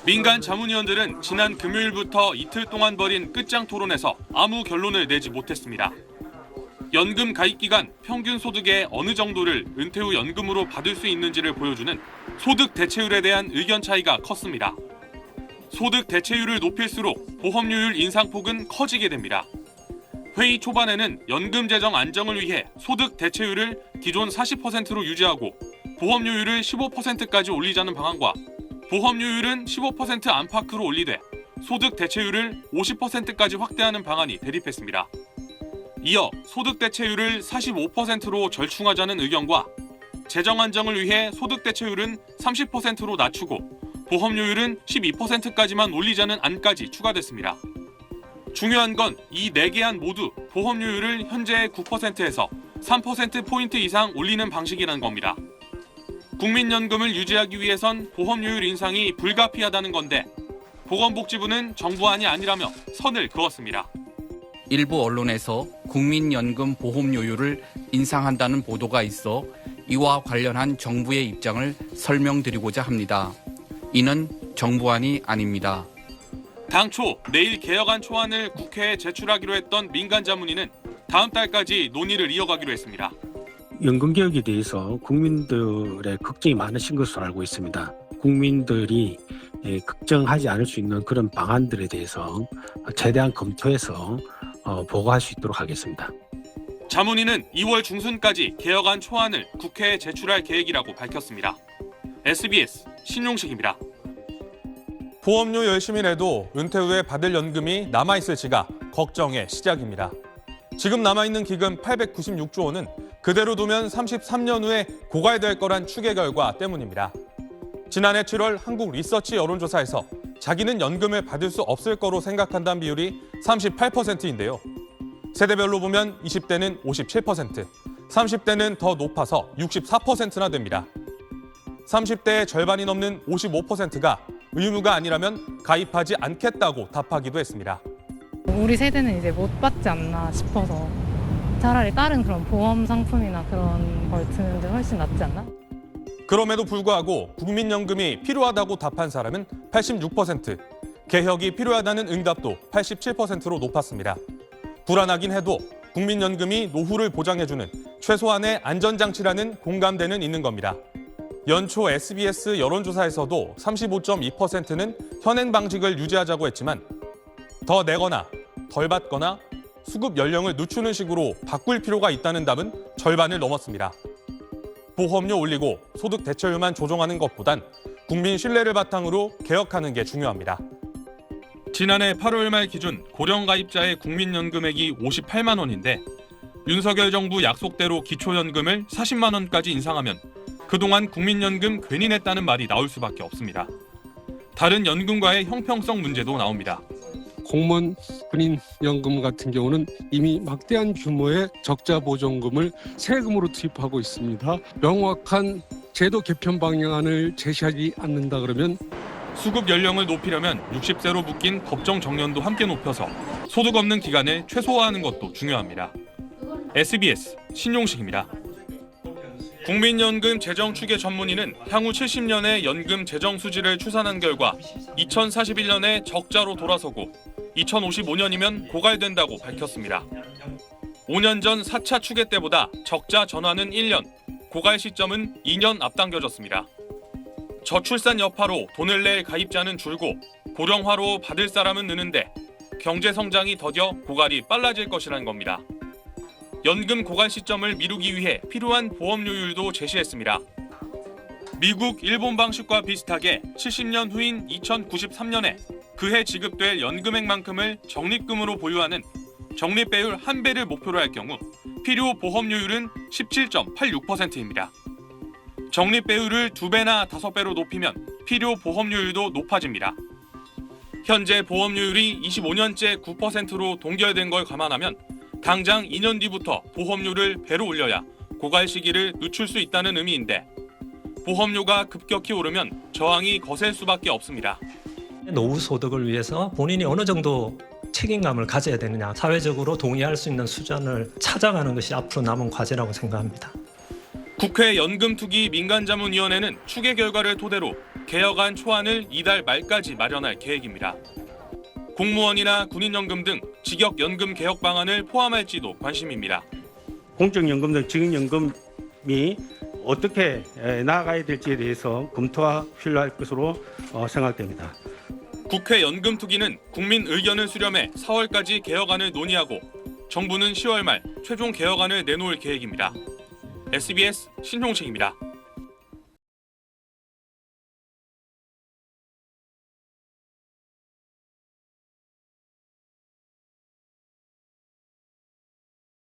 민간 자문위원들은 지난 금요일부터 이틀 동안 벌인 끝장 토론에서 아무 결론을 내지 못했습니다. 연금 가입 기간 평균 소득의 어느 정도를 은퇴 후 연금으로 받을 수 있는지를 보여주는 소득 대체율에 대한 의견 차이가 컸습니다. 소득 대체율을 높일수록 보험료율 인상폭은 커지게 됩니다. 회의 초반에는 연금 재정 안정을 위해 소득 대체율을 기존 40%로 유지하고 보험료율을 15%까지 올리자는 방안과 보험료율은 15% 안팎으로 올리되 소득 대체율을 50%까지 확대하는 방안이 대립했습니다. 이어 소득 대체율을 45%로 절충하자는 의견과 재정 안정을 위해 소득 대체율은 30%로 낮추고 보험료율은 12%까지만 올리자는 안까지 추가됐습니다. 중요한 건 이 4개 안 모두 보험료율을 현재의 9%에서 3%포인트 이상 올리는 방식이라는 겁니다. 국민연금을 유지하기 위해선 보험료율 인상이 불가피하다는 건데 보건복지부는 정부안이 아니라며 선을 그었습니다. 일부 언론에서 국민연금 보험료율을 인상한다는 보도가 있어 이와 관련한 정부의 입장을 설명드리고자 합니다. 이는 정부안이 아닙니다. 당초 내일 개혁안 초안을 국회에 제출하기로 했던 민간자문위는 다음 달까지 논의를 이어가기로 했습니다. 연금개혁에 대해서 국민들의 걱정이 많으신 것으로 알고 있습니다. 국민들이 걱정하지 않을 수 있는 그런 방안들에 대해서 최대한 검토해서 보고할 수 있도록 하겠습니다. 자문위는 2월 중순까지 개혁안 초안을 국회에 제출할 계획이라고 밝혔습니다. SBS 신용식입니다. 보험료 열심히 내도 은퇴 후에 받을 연금이 남아있을지가 걱정의 시작입니다. 지금 남아있는 기금 896조 원은 그대로 두면 33년 후에 고갈될 거란 추계 결과 때문입니다. 지난해 7월 한국 리서치 여론조사에서 자기는 연금을 받을 수 없을 거로 생각한다는 비율이 38%인데요. 세대별로 보면 20대는 57%, 30대는 더 높아서 64%나 됩니다. 30대의 절반이 넘는 55%가 의무가 아니라면 가입하지 않겠다고 답하기도 했습니다. 우리 세대는 이제 못 받지 않나 싶어서 차라리 다른 그런 보험 상품이나 그런 걸 드는 게 훨씬 낫지 않나? 그럼에도 불구하고 국민연금이 필요하다고 답한 사람은 86%, 개혁이 필요하다는 응답도 87%로 높았습니다. 불안하긴 해도 국민연금이 노후를 보장해주는 최소한의 안전장치라는 공감대는 있는 겁니다. 연초 SBS 여론조사에서도 35.2%는 현행 방식을 유지하자고 했지만 더 내거나 덜 받거나 수급 연령을 늦추는 식으로 바꿀 필요가 있다는 답은 절반을 넘었습니다. 보험료 올리고 소득 대체율만 조정하는 것보단 국민 신뢰를 바탕으로 개혁하는 게 중요합니다. 지난해 8월 말 기준 고령 가입자의 국민연금액이 58만 원인데 윤석열 정부 약속대로 기초연금을 40만 원까지 인상하면 그동안 국민연금 괜히 냈다는 말이 나올 수밖에 없습니다. 다른 연금과의 형평성 문제도 나옵니다. 공무원 군인연금 같은 경우는 이미 막대한 규모의 적자 보전금을 세금으로 투입하고 있습니다. 명확한 제도 개편 방향을 제시하지 않는다 그러면 수급 연령을 높이려면 60세로 묶인 법정 정년도 함께 높여서 소득 없는 기간을 최소화하는 것도 중요합니다. SBS 신용식입니다. 국민연금 재정추계 전문위는 향후 70년의 연금 재정 수지를 추산한 결과 2041년에 적자로 돌아서고 2055년이면 고갈된다고 밝혔습니다. 5년 전 4차 추계 때보다 적자 전환은 1년, 고갈 시점은 2년 앞당겨졌습니다. 저출산 여파로 돈을 낼 가입자는 줄고 고령화로 받을 사람은 느는데 경제 성장이 더뎌 고갈이 빨라질 것이라는 겁니다. 연금 고갈 시점을 미루기 위해 필요한 보험료율도 제시했습니다. 미국, 일본 방식과 비슷하게 70년 후인 2093년에 그해 지급될 연금액만큼을 적립금으로 보유하는 적립배율 1배를 목표로 할 경우 필요 보험료율은 17.86%입니다. 적립배율을 2배나 5배로 높이면 필요 보험료율도 높아집니다. 현재 보험료율이 25년째 9%로 동결된 걸 감안하면 당장 2년 뒤부터 보험료를 배로 올려야 고갈 시기를 늦출 수 있다는 의미인데 보험료가 급격히 오르면 저항이 거셀 수밖에 없습니다. 노후 소득을 위해서 본인이 어느 정도 책임감을 가져야 되느냐, 사회적으로 동의할 수 있는 수준을 찾아가는 것이 앞으로 남은 과제라고 생각합니다. 국회 연금투기 민간자문위원회는 추계 결과를 토대로 개혁안 초안을 이달 말까지 마련할 계획입니다. 공무원이나 군인연금 등 직역연금 개혁 방안을 포함할지도 관심입니다. 공적연금 등 직역연금이 어떻게 나아가야 될지에 대해서 검토가 필요할 것으로 생각됩니다. 국회 연금특위는 국민 의견을 수렴해 4월까지 개혁안을 논의하고 정부는 10월 말 최종 개혁안을 내놓을 계획입니다. SBS 신종식입니다.